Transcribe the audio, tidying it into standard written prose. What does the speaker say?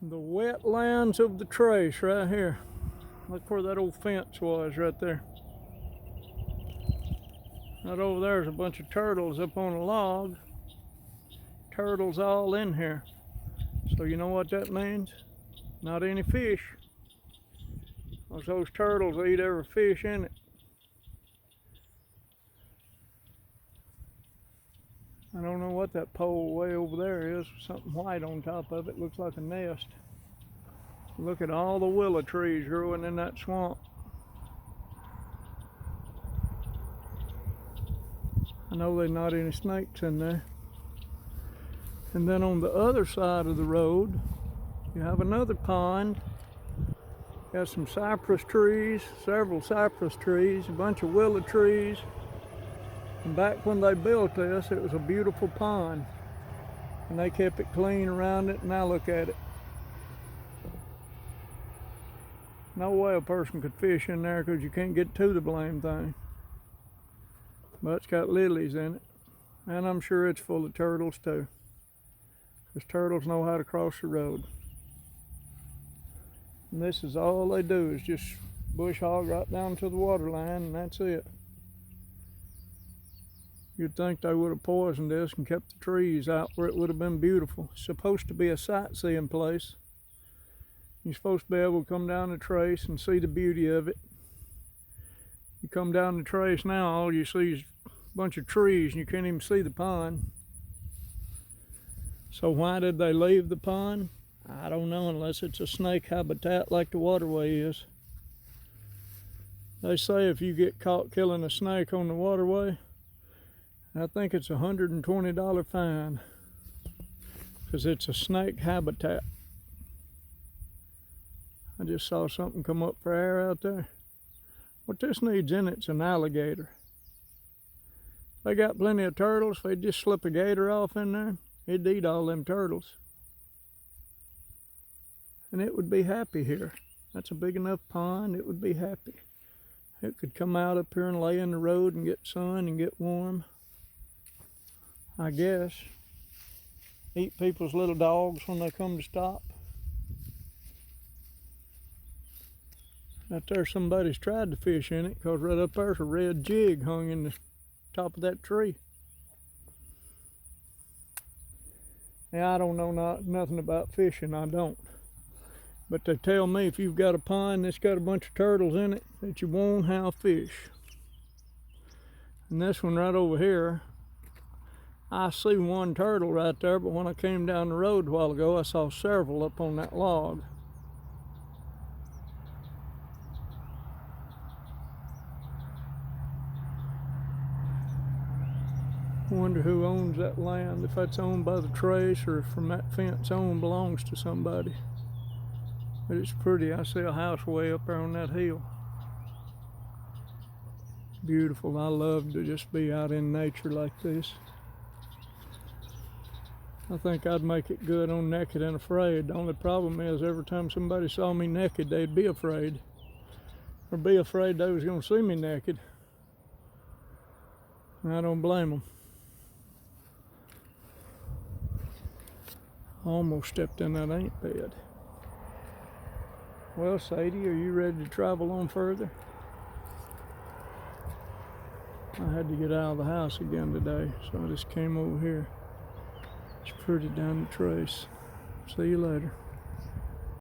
The wetlands of the Trace right here. Look where that old fence was right there. Right over there's a bunch of turtles up on a log. Turtles all in here. So you know what that means? Not any fish. Because those turtles eat every fish in it. I don't know what that pole way over there is. Something white on top of it. Looks like a nest. Look at all the willow trees growing in that swamp. I know there's not any snakes in there. And then on the other side of the road, you have another pond. Got some cypress trees, several cypress trees, a bunch of willow trees. And back when they built this, it was a beautiful pond. And they kept it clean around it, and now look at it. No way a person could fish in there because you can't get to the blame thing. But it's got lilies in it. And I'm sure it's full of turtles too. Because turtles know how to cross the road. And this is all they do is just bush hog right down to the water line, and that's it. You'd think they would have poisoned this and kept the trees out where it would have been beautiful. It's supposed to be a sightseeing place. You're supposed to be able to come down the Trace and see the beauty of it. You come down the Trace now, all you see is a bunch of trees and you can't even see the pond. So why did they leave the pond? I don't know, unless it's a snake habitat like the waterway is. They say if you get caught killing a snake on the waterway, I think it's a $120 fine because it's a snake habitat. I just saw something come up for air out there. What this needs in it's an alligator. They got plenty of turtles. If they just slip a gator off in there, it'd eat all them turtles. And it would be happy here. That's a big enough pond, it would be happy. It could come out up here and lay in the road and get sun and get warm. I guess. Eat people's little dogs when they come to stop. Out there somebody's tried to fish in it because right up there's a red jig hung in the top of that tree. Now I don't know nothing about fishing, I don't. But they tell me if you've got a pond that's got a bunch of turtles in it, that you won't have fish. And this one right over here, I see one turtle right there, but when I came down the road a while ago, I saw several up on that log. I wonder who owns that land, if that's owned by the Trace or if from that fence on belongs to somebody. But it's pretty. I see a house way up there on that hill. It's beautiful. I love to just be out in nature like this. I think I'd make it good on Naked and Afraid. The only problem is every time somebody saw me naked, they'd be afraid. Or be afraid they was going to see me naked. And I don't blame them. I almost stepped in that ant bed. Well, Sadie, are you ready to travel on further? I had to get out of the house again today, so I just came over here. It's pretty down the Trace. See you later.